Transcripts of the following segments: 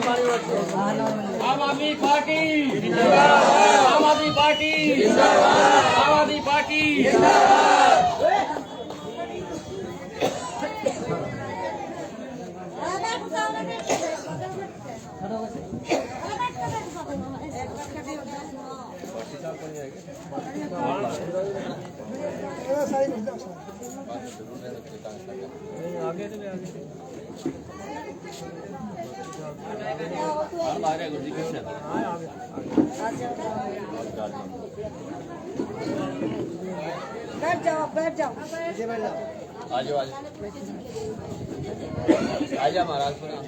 आम आदमी पार्टी जिंदाबाद, आम आदमी पार्टी जिंदाबाद, आम आदमी पार्टी बैठ जाओ बैठ जाओ आ जाओ आ जाओ महाराज महाराज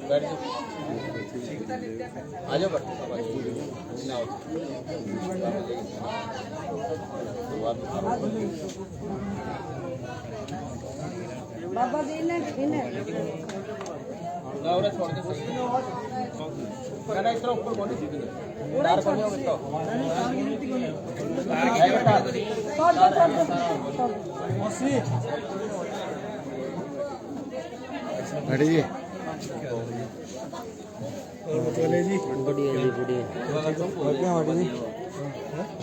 बैठ जाओ आ जाओ बाबा जी ने ना उन्हें छोड़ के सही करना इतना ऊपर बोली उड़ा छोड़ दो बढ़िया जी बढ़िया जी बढ़िया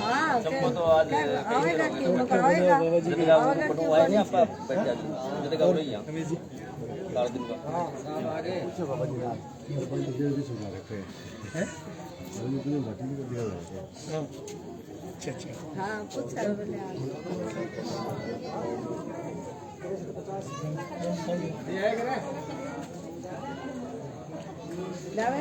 हाँ सबको तो आज आवेगा क्यों न कराएगा जगह फोटो आए नहीं आपका बैठ जा जगह हो रही है लाल दिन का आगे पूछो बाबा जी जल्दी सुना रखे हैं मैंने तुम्हें बाटी भी कर दिया है अच्छा हाँ कुछ कर बोले ये है करे जावे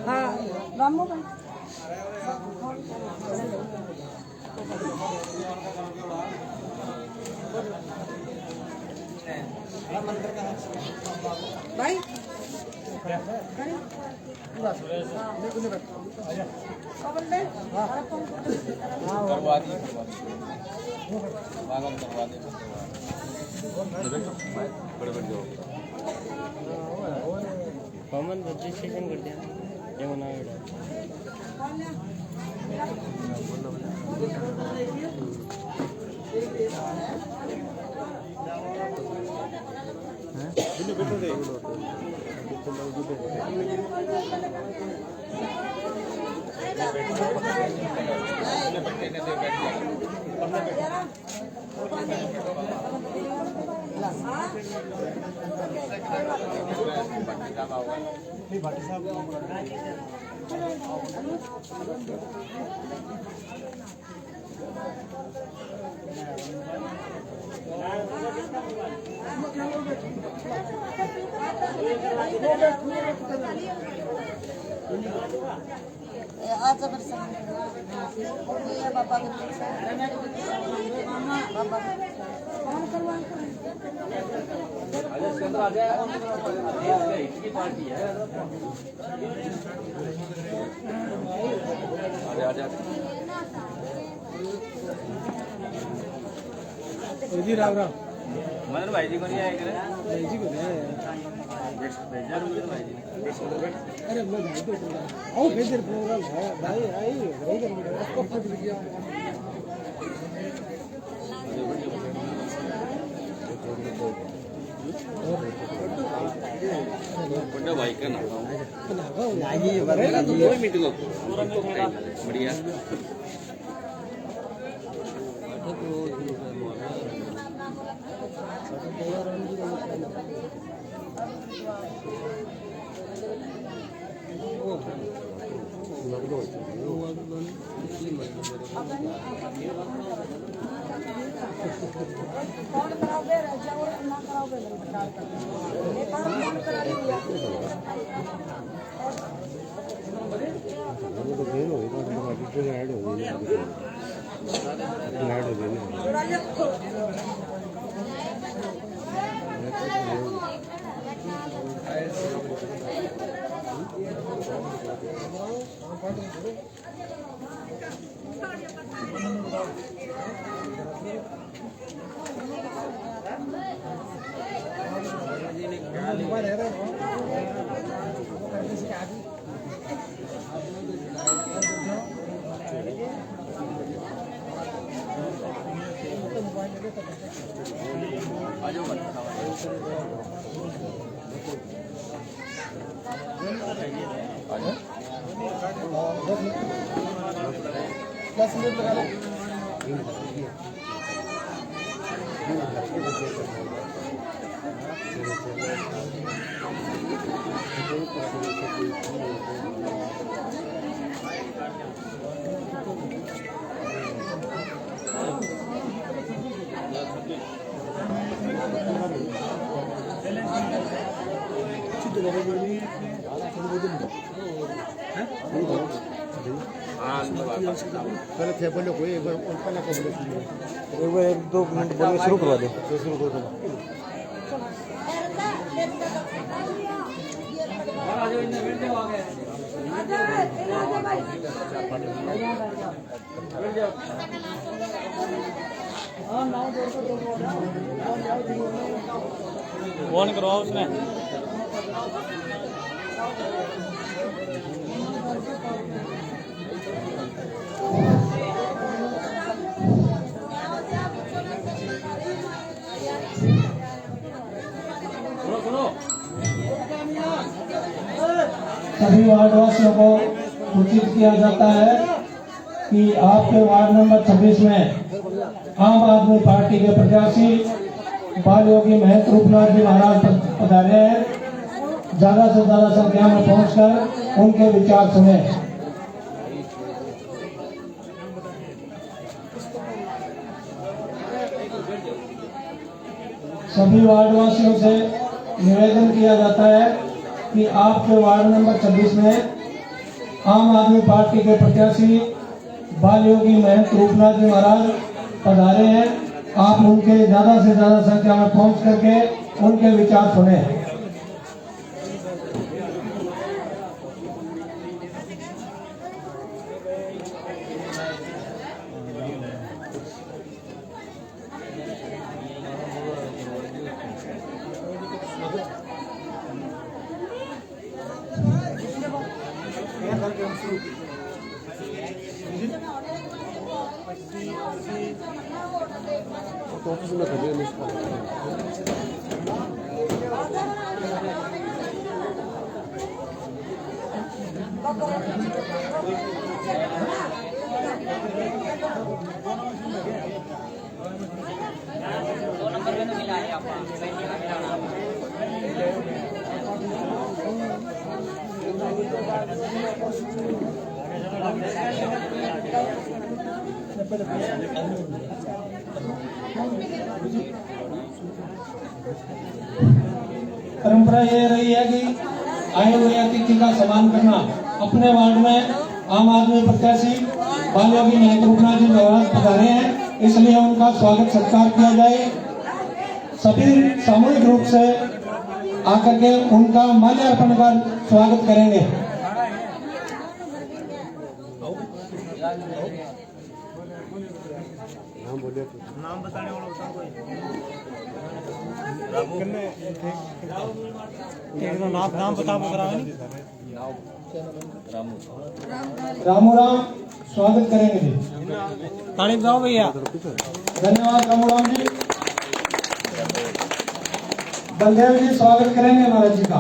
हाँ रामू भाई भाई करवा दी बागन करवा दे बड़े बड़े जाओ कॉमन रजिस्ट्रेशन कर दिया ये बना बेटा आज बाबा बाबा कौन करवा आ जाए इसकी पार्टी है आ जा जी राम राम मदन भाई जी को नहीं आए करे भाई जी को नहीं आया भेजा रुपये भाई जी अरे मैं भाई को आओ फिर देर प्रोग्राम है भाई आई भाई कर आपको फोन किया बड़ा भाई का नाम आइए बरेगा तो 2 मिनट को बढ़िया कौन कराओगे जाओ ना कराओगे ये कौन करा दिया वो तो फेल हो गई तो डिटेल ऐड हो गई ऐड हो गई 10 मिनट लगा लो। पहले थे बोलो कोई एक बार पहले को बोलो एक बार 1-2 मिनट बोलो शुरू करवा दो शुरू कर दो फोन करवाओ उसने सभी वार्डवासियों को सूचित किया जाता है कि आपके वार्ड नंबर 26 में आम आदमी पार्टी के प्रत्याशी बाल योगी महेंद्र रूपनाथ जी महाराज पधारे हैं। ज्यादा से ज्यादा संख्या में पहुंचकर उनके विचार सुने। सभी वार्डवासियों से निवेदन किया जाता है कि आपके वार्ड नंबर 26 में आम आदमी पार्टी के प्रत्याशी बाल योगी महेंद्र रूपनाथ जी महाराज पधारे हैं। आप उनके ज्यादा से ज्यादा संख्या में पहुंच करके उनके विचार सुने। परंपरा ये रही है कि आए हुए अतिथि का सम्मान करना। अपने वार्ड में आम आदमी प्रत्याशी बाल योगी महेंद्र रूपनाथ जी महाराज पधारे हैं, इसलिए उनका स्वागत सत्कार किया जाए। सभी सामूहिक रूप से आकर के उनका माल्यार्पण कर स्वागत करेंगे। नाम बताने वाला नाम बता रामू राम स्वागत करेंगे जी। तारीफ जाओ भैया। धन्यवाद रामू राम जी। बलदेव जी स्वागत करेंगे महाराज जी का।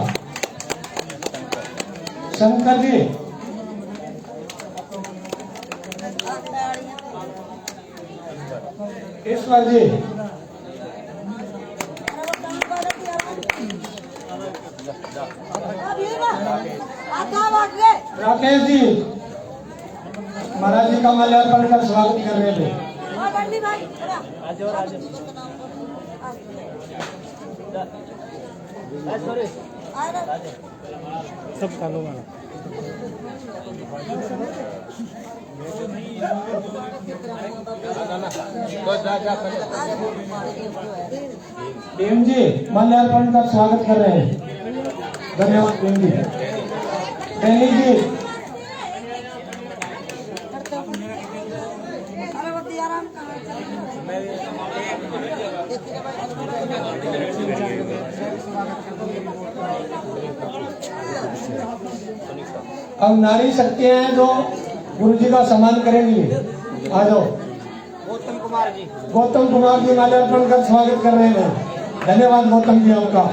शंकर जी, ईश्वर जी, राकेश जी महाराज जी का माल्यार्पण कर स्वागत कर रहे थे। सब कानून वाला डीएम जी माल्यार्पण का स्वागत कर रहे हैं। धन्यवाद डीएम जी। डैनी जी, अब नारी शक्तियां हैं जो गुरु जी का सम्मान करेंगी। आ जाओ। गौतम कुमार जी माल्यार्पण कर स्वागत कर रहे हैं। धन्यवाद गौतम जी आपका।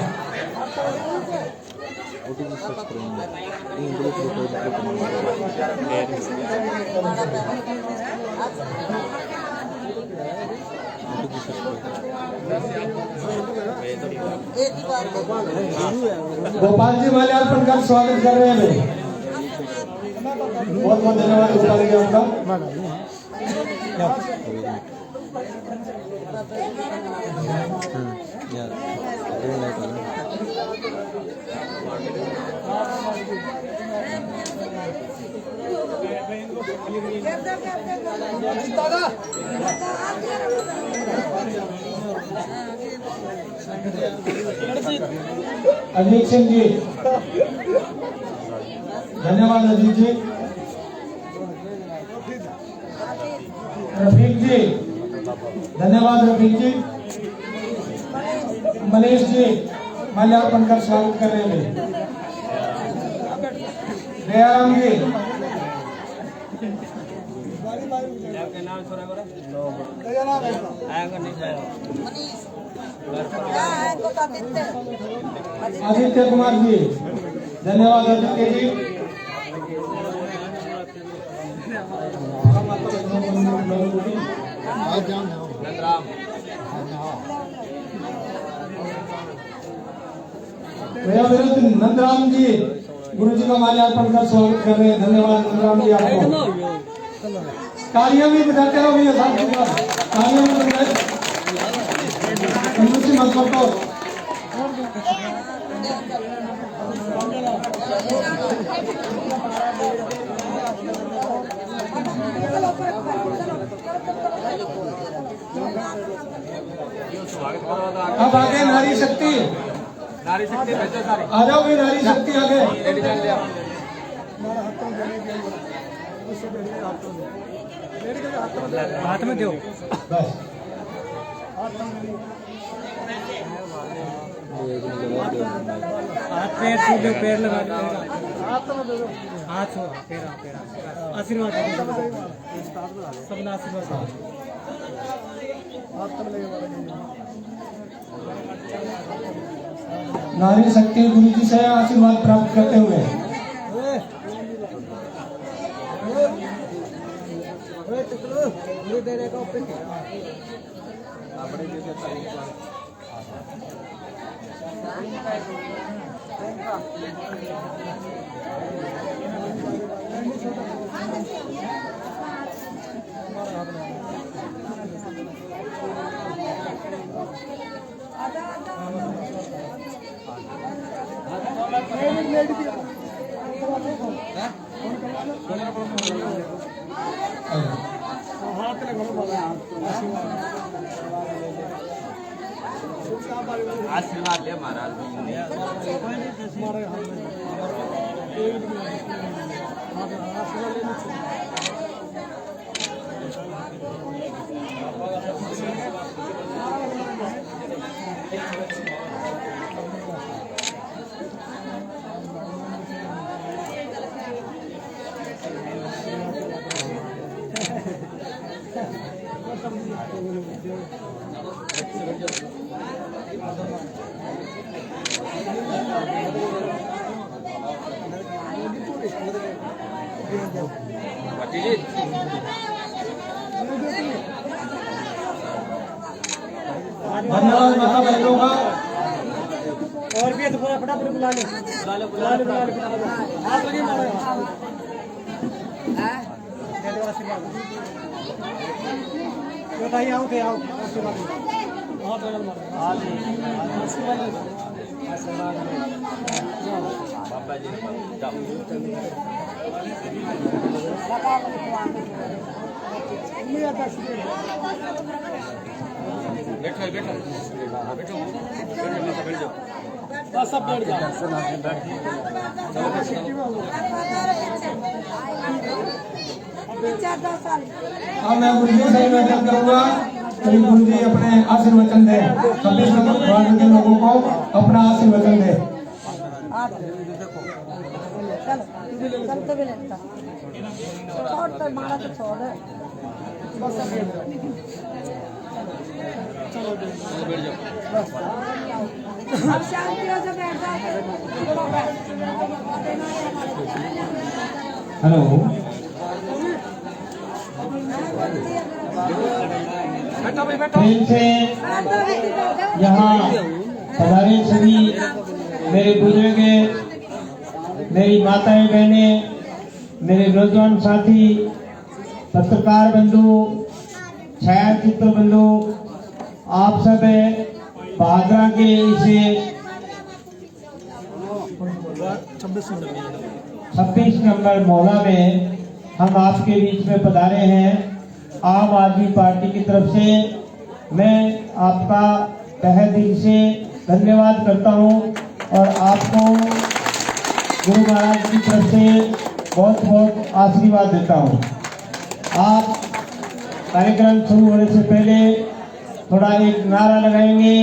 गोपाल जी माल्यार्पण कर स्वागत कर रहे हैं भाई। बहुत बहुत धन्यवाद गोपाल जी आपका। अजीत सिंह जी, धन्यवाद अजीत जी। रफीक जी, धन्यवाद रफीक जी। मनीष जी माल्यार्पण कर स्वागत कर रहे हैं। दयाराम जी, आदित्य कुमार जी, धन्यवाद आदित्य जी। भैया विरुद्ध नंदराम जी, गुरु जी का माल्यार्पण कर स्वागत कर रहे हैं। धन्यवाद नंदराम जी आपको। तालियां भी बजाते रहो भैया, साथ में तालियां भी बजाते मत करो। अब आगे नारी शक्ति, आ जाओ भाई, नारी शक्ति आगे। हाथ में दो बस। हाथ पैर छू लो, पैर लगा दो, हाथ छू, पैर आशीर्वाद सबने आशीर्वाद। नारी शक्ति गुरु जी से आशीर्वाद प्राप्त करते हुए आशीर्वाद दे महाराज। धन्यवाद माता बहनों का। और भी थोड़ा फटाफट बुला लो, बुला लो हाथ लगे मारो, दे दो आशीर्वाद। तो भाई आओ थे, आओ आशीर्वाद बहुत बड़ा मारो, आशीर्वाद बाबा जी बैठो बैठो बैठो बैठ जाओ, सब बैठ जाओ। हाँ, मैं गुरु जी से निवेदन करूंगा कि गुरु जी अपने आशीर्वचन दे, सभी के लोगों को अपना आशीर्वचन दे। अब शांति हो जा, बैठ जाओ। हेलो, प्रेम से यहाँ पधारे सभी मेरे बुजुर्ग, मेरी माताएं बहनें, मेरे नौजवान साथी, पत्रकार बंधु, छायाचित्र बंधु, आप सब भादरा के इसे 26 नंबर मोहल्ला में हम आपके बीच में पधारे हैं। आम आदमी पार्टी की तरफ से मैं आपका तहे दिल से धन्यवाद करता हूं और आपको गुरु महाराज की तरफ से बहुत बहुत आशीर्वाद देता हूं। आप कार्यक्रम शुरू होने से पहले थोड़ा एक नारा लगाएंगे,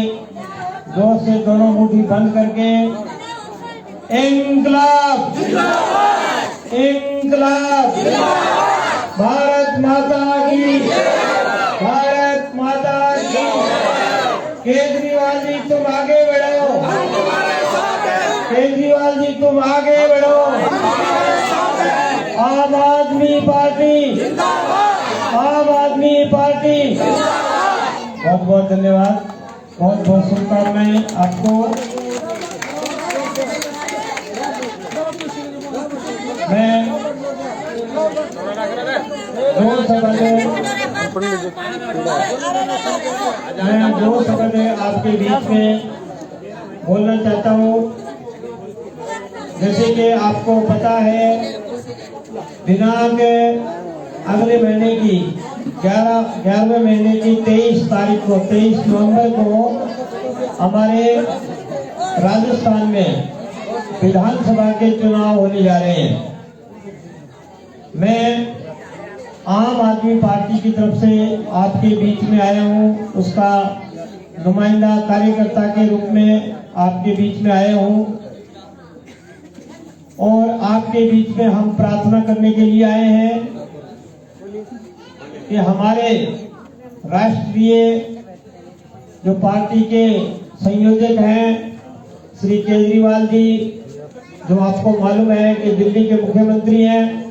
जोर से दोनों मुट्ठी बंद करके, इंकलाब इंकलाब, भारत माता की, भारत माता की। केजरीवाल जी तुम आगे बढ़ो, केजरीवाल जी तुम आगे बढ़ो। आम आदमी पार्टी, आम आदमी पार्टी। बहुत बहुत धन्यवाद, बहुत बहुत शुभकामनाएं आपको। मैं दो शब्द आपके बीच में बोलना चाहता हूँ। जैसे कि आपको पता है, दिनांक अगले महीने की 11वें महीने की 23 तारीख को, 23 नवंबर को हमारे राजस्थान में विधानसभा के चुनाव होने जा रहे हैं। मैं आम आदमी पार्टी की तरफ से आपके बीच में आया हूं, उसका नुमाइंदा कार्यकर्ता के रूप में आपके बीच में आया हूं और आपके बीच में हम प्रार्थना करने के लिए आए हैं कि हमारे राष्ट्रीय जो पार्टी के संयोजक हैं श्री केजरीवाल जी, जो आपको मालूम है कि दिल्ली के मुख्यमंत्री हैं,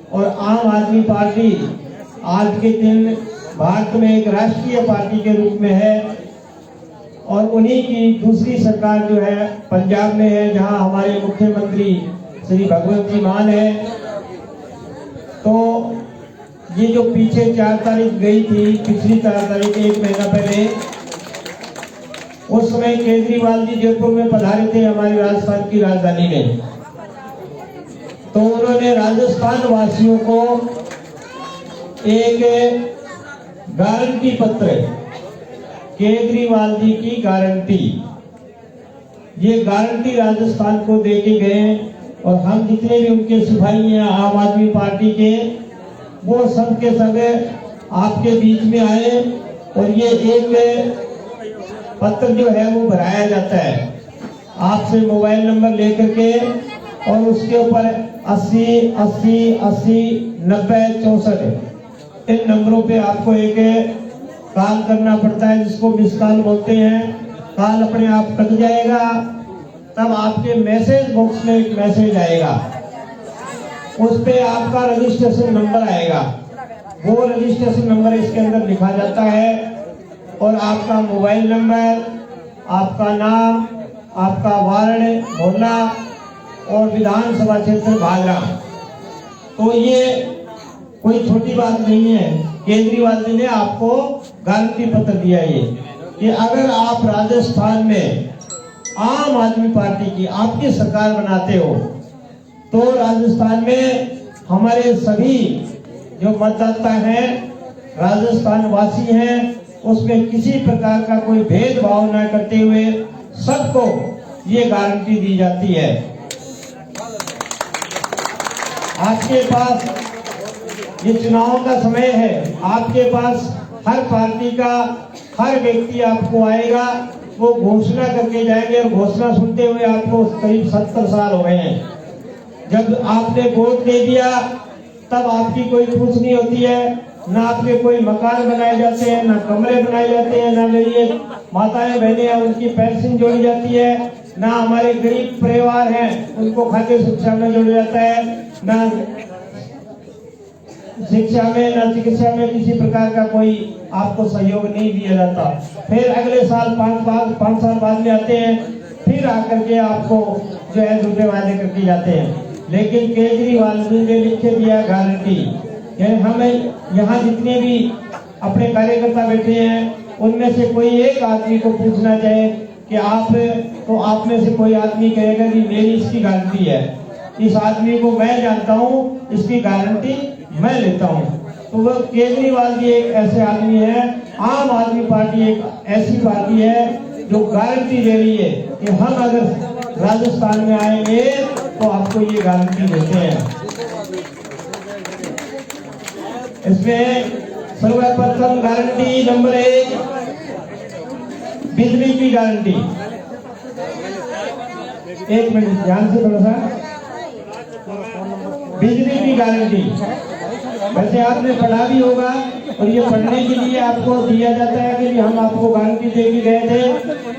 और आम आदमी पार्टी आज के दिन भारत में एक राष्ट्रीय पार्टी के रूप में है और उन्हीं की दूसरी सरकार जो है पंजाब में है, जहां हमारे मुख्यमंत्री श्री भगवंत जी मान है। तो ये जो पीछे 4 तारीख गई थी, पिछली 4 तारीख 1 महीना पहले, उस समय केजरीवाल जी जयपुर में पधारे थे, हमारी राजस्थान की राजधानी में। तो उन्होंने राजस्थान वासियों को एक गारंटी पत्र, केजरीवाल जी की गारंटी, ये गारंटी राजस्थान को देके गए और हम जितने भी उनके सिपाही हैं आम आदमी पार्टी के, वो सब के सब आपके बीच में आए और ये एक पत्र जो है वो भराया जाता है आपसे मोबाइल नंबर लेकर के, और उसके ऊपर 80 80 80 90 64 इन नंबरों पे आपको एक कॉल करना पड़ता है, जिसको मिस कॉल बोलते हैं। कॉल अपने आप कट जाएगा, तब आपके मैसेज बॉक्स में एक मैसेज आएगा, उस पे आपका रजिस्ट्रेशन नंबर आएगा। वो रजिस्ट्रेशन नंबर इसके अंदर लिखा जाता है और आपका मोबाइल नंबर, आपका नाम, आपका वार्ड, मोहल्ला और विधानसभा क्षेत्र भादरा। तो ये कोई छोटी बात नहीं है। केजरीवाल जी ने आपको गारंटी पत्र दिया ये कि अगर आप राजस्थान में आम आदमी पार्टी की आपकी सरकार बनाते हो, तो राजस्थान में हमारे सभी जो मतदाता हैं, राजस्थान वासी हैं, उसमें किसी प्रकार का कोई भेदभाव न करते हुए सबको ये गारंटी दी जाती है। आपके पास ये चुनाव का समय है, आपके पास हर पार्टी का हर व्यक्ति आपको आएगा, वो घोषणा करके जाएंगे और घोषणा सुनते हुए आपको करीब 70 साल हो गए हैं। जब आपने वोट दे दिया तब आपकी कोई पूछ नहीं होती है, ना आपके कोई मकान बनाए जाते हैं, ना कमरे बनाए जाते हैं, ना मेरी माताएं बहनें हैं उनकी पेंशन जोड़ी जाती है, ना हमारे गरीब परिवार हैं उनको खाद्य शिक्षा में जोड़ा जाता है, ना शिक्षा में ना चिकित्सा में किसी प्रकार का कोई आपको सहयोग नहीं दिया जाता। फिर अगले साल 5 साल बाद में आते हैं, फिर आकर के आपको जो है झूठे वादे करके जाते हैं। लेकिन केजरीवाल ने लिखे दिया गारंटी, हमें यहाँ जितने भी अपने कार्यकर्ता बैठे हैं उनमें से कोई एक आदमी को पूछना चाहे कि आप में से कोई आदमी कहेगा कि मेरी इसकी गारंटी है, इस आदमी को मैं जानता हूँ, इसकी गारंटी मैं लेता हूँ। तो वो केजरीवाल जी एक ऐसे आदमी है। आम आदमी पार्टी एक ऐसी पार्टी है जो गारंटी दे रही है कि हम अगर राजस्थान में आएंगे तो आपको ये गारंटी देते हैं। इसमें सर्वप्रथम गारंटी नंबर 1 बिजली की गारंटी। एक मिनट ध्यान से थोड़ा सा, बिजली की गारंटी। वैसे आपने पढ़ा भी होगा और ये पढ़ने के लिए आपको दिया जाता है कि हम आपको गारंटी दे के गए थे।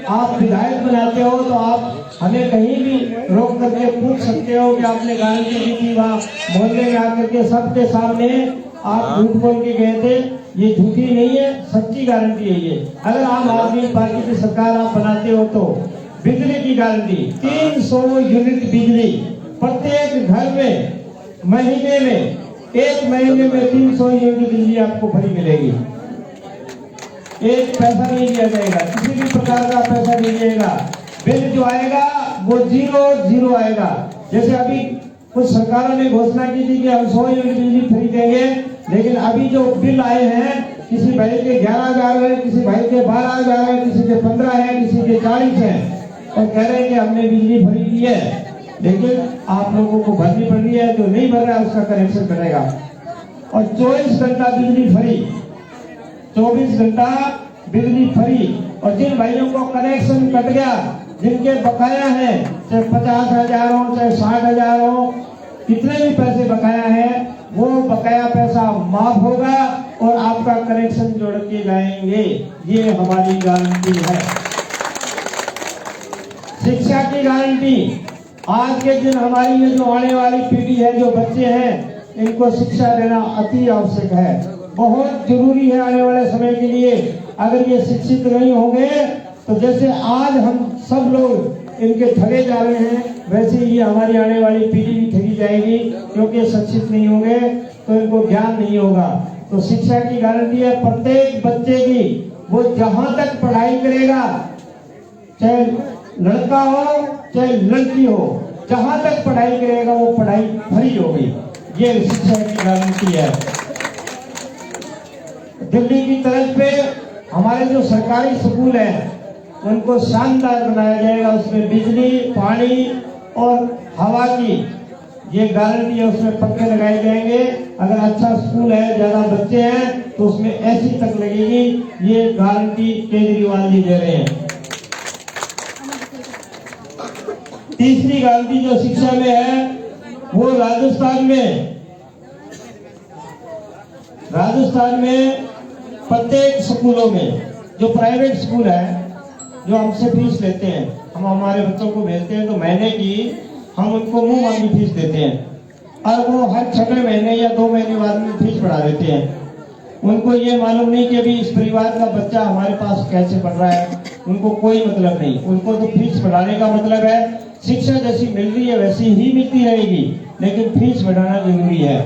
आप विधायक बनाते हो तो आप हमें कहीं भी रोक करके पूछ सकते हो कि आपने गारंटी दी थी, वहाँ मोहल्ले में आकर के सबके सामने आप झूठ बोल के गए थे। ये झूठी नहीं है, सच्ची गारंटी है ये। अगर आम आदमी पार्टी की सरकार आप बनाते हो तो बिजली की गारंटी 300 यूनिट बिजली प्रत्येक घर में, महीने में, एक महीने में 300 यूनिट बिजली आपको फ्री मिलेगी। एक पैसा नहीं दिया जाएगा, किसी भी प्रकार का पैसा नहीं दिएगा। बिल जो आएगा वो 0 आएगा। जैसे अभी कुछ सरकारों ने घोषणा की थी कि हम 100 यूनिट बिजली फ्री देंगे, लेकिन अभी जो बिल आए हैं किसी भाई के 11,000 है, किसी भाई के 12,000 है, किसी के 15 है, किसी के 40 है, और कह रहे हैं कि हमने बिजली फ्री दी है, लेकिन आप लोगों को भरनी पड़ रही है। जो नहीं भर रहा है उसका कनेक्शन कटेगा। और 24 घंटा बिजली फ्री, 24 घंटा बिजली फ्री। और जिन भाइयों को कनेक्शन कट गया, जिनके बकाया है, चाहे 50,000 हो, चाहे 60,000 हो, कितने भी पैसे बकाया है, वो बकाया पैसा माफ होगा और आपका कनेक्शन जोड़ के जाएंगे। ये हमारी गारंटी है। शिक्षा की गारंटी। आज के दिन हमारी ये जो आने वाली पीढ़ी है, जो बच्चे हैं, इनको शिक्षा देना अति आवश्यक है, बहुत जरूरी है आने वाले समय के लिए। अगर ये शिक्षित नहीं होंगे तो जैसे आज हम सब लोग इनके ठगे जा रहे हैं, वैसे ही हमारी आने वाली पीढ़ी भी ठगी जाएगी, क्योंकि शिक्षित नहीं होंगे तो इनको ज्ञान नहीं होगा। तो शिक्षा की गारंटी है प्रत्येक बच्चे की, वो जहां तक पढ़ाई करेगा, चाहे लड़का हो चाहे लड़की हो, जहां तक पढ़ाई करेगा वो पढ़ाई फ्री होगी। ये शिक्षा की गारंटी है। दिल्ली की तरफ पे हमारे जो सरकारी स्कूल हैं उनको शानदार बनाया जाएगा। उसमें बिजली, पानी और हवा की ये गारंटी है, उसमें पक्के लगाए जाएंगे। अगर अच्छा स्कूल है, ज्यादा बच्चे हैं, तो उसमें ऐसी तक लगेगी। ये गारंटी केजरीवाल जी दे रहे हैं। तीसरी गारंटी जो शिक्षा में है वो राजस्थान में प्रत्येक स्कूलों में, जो प्राइवेट स्कूल है, जो हमसे फीस लेते हैं, हम हमारे बच्चों को भेजते हैं तो महीने की हम उनको मुंह मांगी फीस देते हैं और वो हर 6 महीने या 2 महीने बाद में फीस बढ़ा देते हैं। उनको ये मालूम नहीं कि अभी इस परिवार का बच्चा हमारे पास कैसे पढ़ रहा है, उनको कोई मतलब नहीं। उनको तो फीस बढ़ाने का मतलब है शिक्षा जैसी मिल रही है वैसी ही मिलती रहेगी, लेकिन फीस बढ़ाना जरूरी है।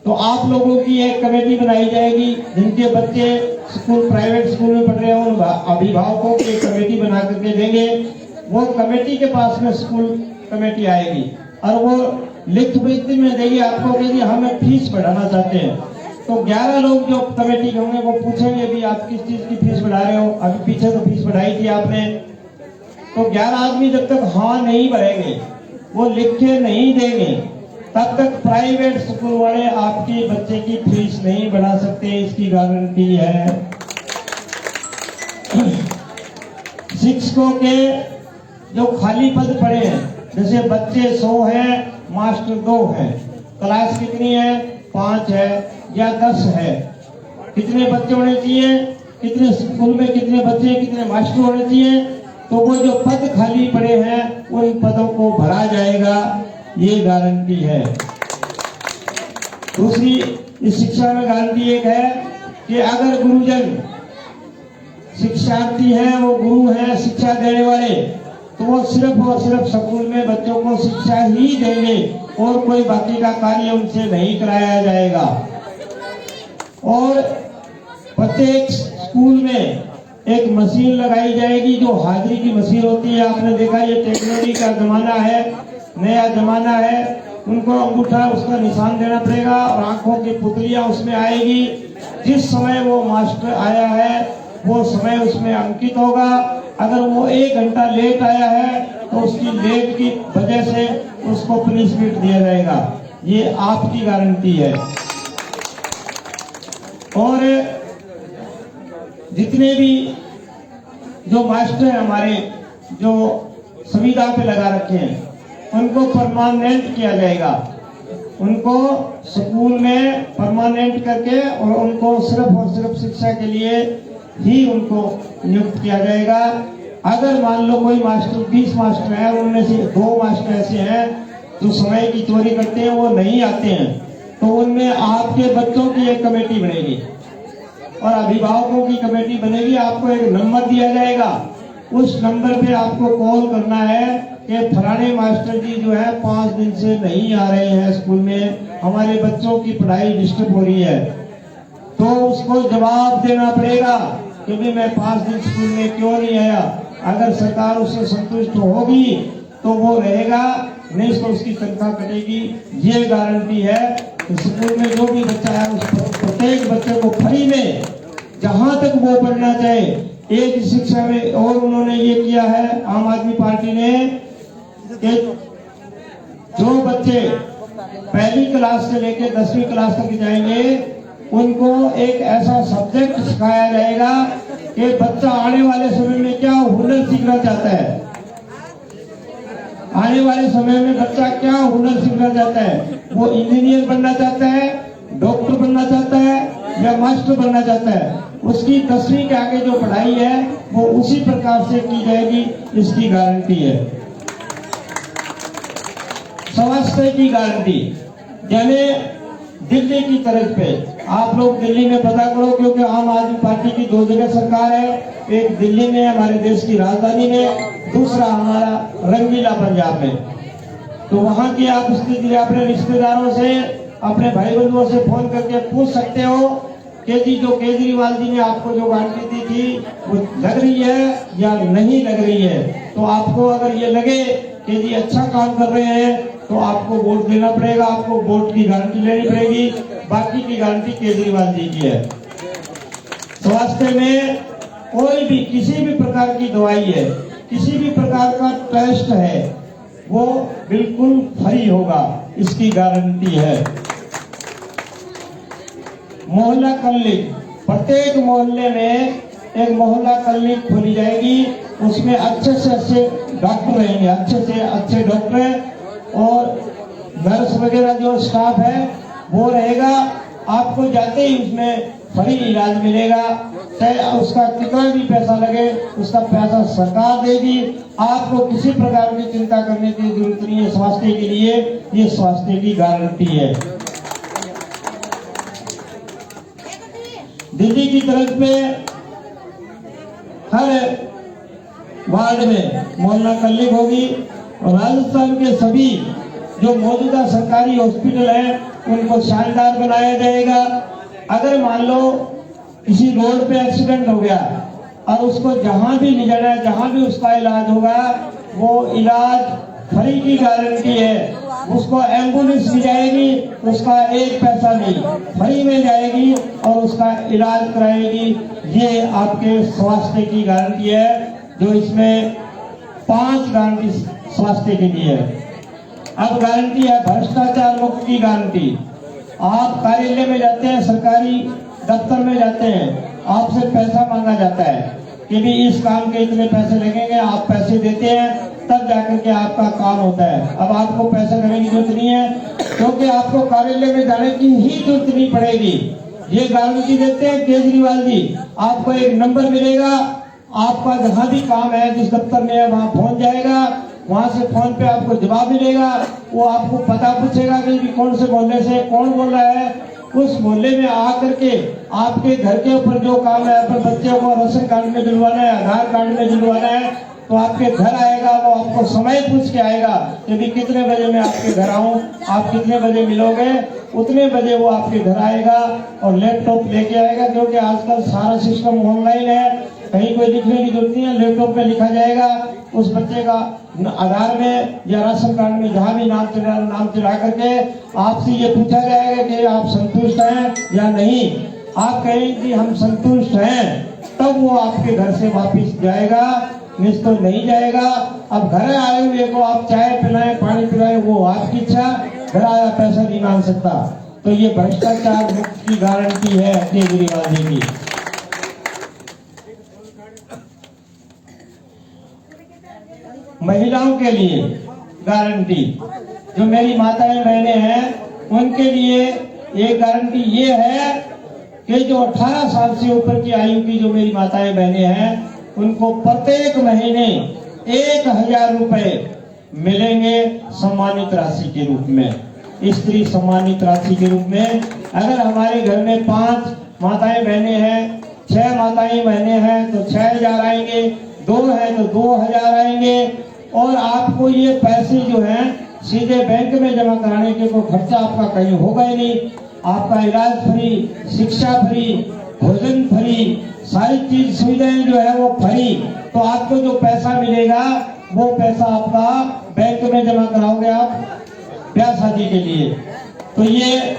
तो आप लोगों की एक कमेटी बनाई जाएगी, जिनके बच्चे स्कूल, प्राइवेट स्कूल में पढ़ रहे हो, उन अभिभावकों की एक कमेटी बना करके देंगे। वो कमेटी के पास में स्कूल कमेटी आएगी और वो लिखित में देगी आपको कि हमें फीस बढ़ाना चाहते हैं। तो 11 लोग जो कमेटी के होंगे वो पूछेंगे भी आप किस चीज की फीस बढ़ा रहे हो, अभी पीछे तो फीस बढ़ाई थी आपने। तो 11 आदमी जब तक हाँ नहीं भरेंगे, वो लिख के नहीं देंगे, तब तक प्राइवेट स्कूल वाले आपके बच्चे की फीस नहीं बढ़ा सकते। इसकी गारंटी है। शिक्षकों के जो खाली पद पड़े हैं, जैसे बच्चे 100 हैं, मास्टर 2 हैं, क्लास कितनी है, 5 है या 10 है, कितने बच्चे होने चाहिए, कितने स्कूल में कितने बच्चे, कितने मास्टर होने चाहिए, तो वो जो पद खाली पड़े हैं उन पदों को भरा जाएगा, ये गारंटी है। दूसरी इस शिक्षा में गारंटी एक है कि अगर गुरुजन शिक्षार्थी हैं, वो गुरु हैं शिक्षा देने वाले, तो वो सिर्फ और सिर्फ स्कूल में बच्चों को शिक्षा ही देंगे और कोई बाकी का कार्य उनसे नहीं कराया जाएगा। और प्रत्येक स्कूल में एक मशीन लगाई जाएगी जो हाजिरी की मशीन होती है। आपने देखा ये टेक्नोलॉजी का जमाना है, नया जमाना है, उनको अंगूठा उसका निशान देना पड़ेगा और आंखों की पुतलियां उसमें आएगी। जिस समय वो मास्टर आया है वो समय उसमें अंकित होगा। अगर वो 1 घंटा लेट आया है तो उसकी लेट की वजह से उसको पनिशमेंट दिया जाएगा। ये आपकी गारंटी है। और जितने भी जो मास्टर हमारे जो सुविधा पे लगा रखे हैं उनको परमानेंट किया जाएगा। उनको स्कूल में परमानेंट करके और उनको सिर्फ और सिर्फ शिक्षा के लिए ही उनको नियुक्त किया जाएगा। अगर मान लो कोई मास्टर 20 मास्टर हैं, उनमें से 2 मास्टर ऐसे हैं जो समय की चोरी करते हैं, वो नहीं आते हैं, तो उनमें आपके बच्चों की एक कमेटी बनेगी और अभिभावकों की कमेटी बनेगी। आपको एक नंबर दिया जाएगा, उस नंबर पे आपको कॉल करना है कि फलाने मास्टर जी जो है 5 दिन से नहीं आ रहे हैं स्कूल में, हमारे बच्चों की पढ़ाई डिस्टर्ब हो रही है। तो उसको जवाब देना पड़ेगा कि भी मैं 5 दिन स्कूल में क्यों नहीं आया। अगर सरकार उससे संतुष्ट होगी तो वो रहेगा, नहीं तो उसकी तनख्वाह कटेगी। ये गारंटी है कि स्कूल में जो भी बच्चा है उस प्रत्येक बच्चे को फ्री में जहां तक वो पढ़ना चाहे एक शिक्षा में। और उन्होंने ये किया है आम आदमी पार्टी ने कि जो बच्चे पहली क्लास से लेकर 10वीं क्लास तक जाएंगे उनको एक ऐसा सब्जेक्ट सिखाया जाएगा कि बच्चा आने वाले समय में क्या हुनर सीखना चाहता है, आने वाले समय में बच्चा क्या हुनर सीखना चाहता है। वो इंजीनियर बनना चाहता है, डॉक्टर बनना चाहता है या मास्टर बनना चाहता है, उसकी 10वीं के आगे जो पढ़ाई है वो उसी प्रकार से की जाएगी, इसकी गारंटी है। स्वास्थ्य की गारंटी, यानी दिल्ली की तर्ज पे आप लोग दिल्ली में पता करो, क्योंकि आम आदमी पार्टी की 2 जगह सरकार है, एक दिल्ली में हमारे देश की राजधानी में, दूसरा हमारा रंगीला पंजाब में। तो वहां की आप स्थिति अपने रिश्तेदारों से, अपने भाई बंधुओं से फोन करके पूछ सकते हो कि जी जो केजरीवाल जी ने आपको जो गारंटी दी थी वो लग रही है या नहीं लग रही है। तो आपको अगर ये लगे कि जी अच्छा काम कर रहे हैं तो आपको वोट देना पड़ेगा, आपको वोट की गारंटी लेनी पड़ेगी। बाकी की गारंटी केजरीवाल जी की है। स्वास्थ्य में कोई भी किसी भी प्रकार की दवाई है, किसी भी प्रकार का टेस्ट है, वो बिल्कुल फ्री होगा, इसकी गारंटी है। मोहल्ला क्लिनिक, प्रत्येक मोहल्ले में एक मोहल्ला क्लिनिक खोली जाएगी, उसमें अच्छे से अच्छे डॉक्टर रहेंगे, अच्छे से अच्छे डॉक्टर और नर्स वगैरह जो स्टाफ है वो रहेगा। आपको जाते ही उसमें फ्री इलाज मिलेगा, चाहे उसका कितना भी पैसा लगे उसका पैसा सरकार देगी। आपको किसी प्रकार की चिंता करने की जरूरत नहीं है स्वास्थ्य के लिए, ये स्वास्थ्य की गारंटी है। दिल्ली की तरफ में हर वार्ड में मोहल्ला क्लिनिक होगी और राजस्थान के सभी जो मौजूदा सरकारी हॉस्पिटल है उनको शानदार बनाया जाएगा। अगर मान लो किसी रोड पे एक्सीडेंट हो गया और उसको जहां भी ले जाना है, जहां भी उसका इलाज होगा, वो इलाज फ्री की गारंटी है। उसको एम्बुलेंस भी जाएगी, उसका एक पैसा नहीं, फ्री में जाएगी और उसका इलाज कराएगी। ये आपके स्वास्थ्य की गारंटी है, जो इसमें 5 गारंटी स्वास्थ्य के लिए है। अब गारंटी है भ्रष्टाचार मुक्त की गारंटी। आप कार्यालय में जाते हैं, सरकारी दफ्तर में जाते हैं, आपसे पैसा मांगा जाता है कि भी इस काम के इतने पैसे लगेंगे, आप पैसे देते हैं तब जाकर के आपका काम होता है। अब आपको पैसा करने की जरूरत नहीं है, क्योंकि आपको कार्यालय में जाने की ही जरूरत नहीं पड़ेगी। ये गारंटी देते हैं केजरीवाल जी। आपको एक नंबर मिलेगा, आपका जहाँ भी काम है, जिस दफ्तर में है वहाँ फोन जाएगा, वहाँ से फोन पे आपको जवाब मिलेगा। वो आपको पता पूछेगा कि कौन से मोहल्ले से कौन बोल रहा है, उस मोहल्ले में आकर के आपके घर के ऊपर जो काम है, अपने बच्चों को राशन कार्ड में जुड़वाना है, आधार कार्ड में जुड़वाना है, तो आपके घर आएगा। वो आपको समय पूछ के आएगा कि भी कितने बजे मैं आपके घर आऊं, आप कितने बजे मिलोगे, उतने बजे वो आपके घर आएगा और लैपटॉप लेके आएगा। क्योंकि आजकल सारा सिस्टम ऑनलाइन है, कहीं कोई लिखने की जरूरत नहीं है, लैपटॉप पे लिखा जाएगा। उस बच्चे का आधार में या राशन कार्ड में जहाँ भी नाम चला करके आपसे ये पूछा जाएगा कि आप संतुष्ट हैं या नहीं। आप कहें कि हम संतुष्ट हैं, तब वो आपके घर से वापिस जाएगा, नहीं तो नहीं जाएगा। अब घर आए हुए को आप चाय पिलाएं, पानी पिलाएं, वो आपकी इच्छा, घर आया पैसा नहीं मांग सकता। तो ये भ्रष्टाचार मुक्त की गारंटी है केजरीवाल जी की। महिलाओं के लिए गारंटी, जो मेरी माताएं बहनें हैं उनके लिए एक गारंटी ये है कि जो 18 साल से ऊपर की आयु की जो मेरी माताएं बहनें हैं उनको प्रत्येक महीने 1000 रुपए मिलेंगे सम्मानित राशि के रूप में, स्त्री सम्मानित राशि के रूप में। अगर हमारे घर में 5 माताएं बहनें हैं, 6 माताएं बहनें हैं तो 6000 आएंगे, 2 है तो 2000 आएंगे। और आपको ये पैसे जो हैं सीधे बैंक में जमा कराने के कोई खर्चा आपका कहीं होगा ही नहीं। आपका इलाज फ्री, शिक्षा फ्री, भोजन फ्री, सारी चीज सुविधाएं जो है वो फ्री। तो आपको जो पैसा मिलेगा वो पैसा आपका बैंक में जमा कराओगे आप ब्याह शादी के लिए। तो ये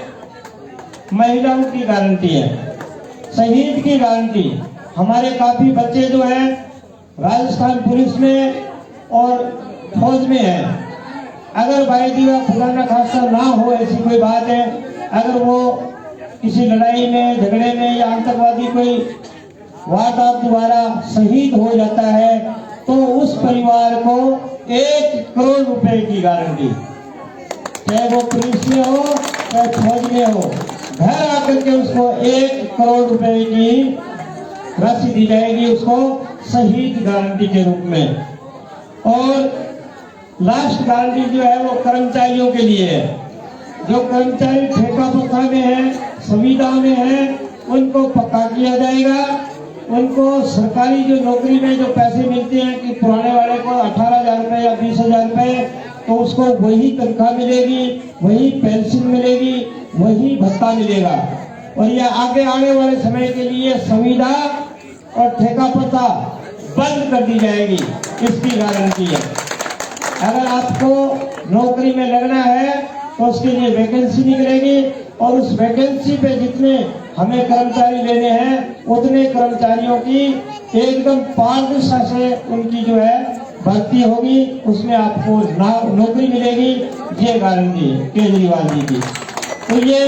महिलाओं की गारंटी है। शहीद की गारंटी, हमारे काफी बच्चे जो हैं राजस्थान पुलिस में और फौज में है। अगर भाई दीवा खुदा खासा ना हो, ऐसी कोई बात है, अगर वो किसी लड़ाई में, झगड़े में या आतंकवादी कोई वारदात द्वारा शहीद हो जाता है तो उस परिवार को 1 करोड़ रुपए की गारंटी, चाहे वो पुलिस में हो चाहे फौज में हो, घर आकर के उसको 1 करोड़ रुपए की राशि दी जाएगी उसको शहीद गारंटी के रूप में। और लास्ट गारंटी जो है वो कर्मचारियों के लिए है। जो कर्मचारी ठेका प्रथा में है, संविदा में है, उनको पक्का किया जाएगा। उनको सरकारी जो नौकरी में जो पैसे मिलते हैं कि पुराने वाले को 18,000 रुपए या 20,000 रुपए, तो उसको वही तनख्वाह मिलेगी, वही पेंशन मिलेगी, वही भत्ता मिलेगा। और यह आगे आने वाले समय के लिए संविदा और ठेका प्रथा बंद कर दी जाएगी, इसकी गारंटी है। अगर आपको नौकरी में लगना है तो उसके लिए वैकेंसी निकलेगी और उस वैकेंसी पे जितने हमें कर्मचारी लेने हैं उतने कर्मचारियों की एकदम पारदर्शिता से उनकी जो है भर्ती होगी, उसमें आपको नौकरी मिलेगी। ये गारंटी है केजरीवाल जी की। तो ये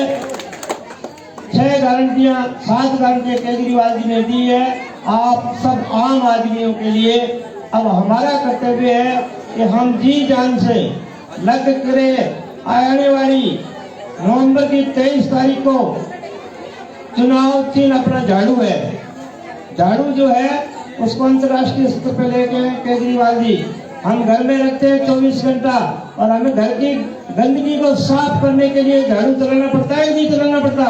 6 गारंटियां, 7 गारंटियां केजरीवाल जी ने दी है आप सब आम आदमियों के लिए। अब हमारा कर्तव्य है कि हम जी जान से लग करे आने वाली नवंबर की 23 तारीख को चुनाव चिन्ह अपना झाड़ू है। झाड़ू जो है उसको अंतर्राष्ट्रीय स्तर पर लेके केजरीवाल जी हम घर में रखते हैं 24 घंटा, और हमें घर की गंदगी को साफ करने के लिए झाड़ू चलाना पड़ता है, नहीं चलाना पड़ता।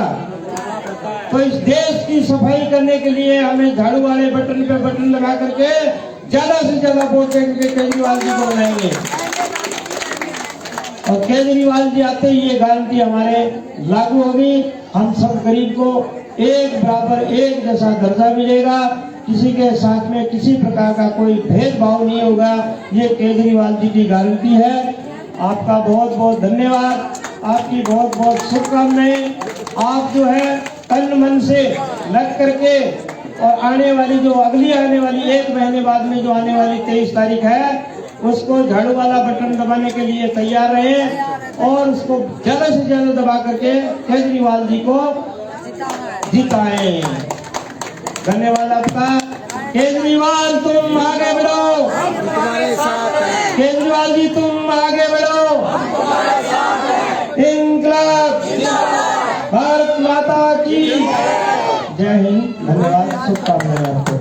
तो इस देश की सफाई करने के लिए हमें झाड़ू वाले बटन पे बटन लगा करके ज्यादा से ज्यादा वोट देंगे, केजरीवाल जी को बनाएंगे। और केजरीवाल जी आते ही ये गारंटी हमारे लागू होगी। हम सब गरीब को एक बराबर, एक जैसा दर्जा मिलेगा, किसी के साथ में किसी प्रकार का कोई भेदभाव नहीं होगा। ये केजरीवाल जी की गारंटी है। आपका बहुत बहुत धन्यवाद, आपकी बहुत बहुत शुभकामनाएं। आप जो है तन मन से लग करके और आने वाली जो अगली आने वाली 1 महीने बाद में जो आने वाली 23 तारीख है उसको झाड़ू वाला बटन दबाने के लिए तैयार रहे और उसको ज्यादा से ज्यादा दबा करके केजरीवाल जी को जिताएं। धन्यवाद आपका। केजरीवाल तुम आगे बढ़ो, केजरीवाल जी तुम आगे बढ़ो। इंकलाब भारत माता की जय हिंद। धन्यवाद। शुभकामनाएं।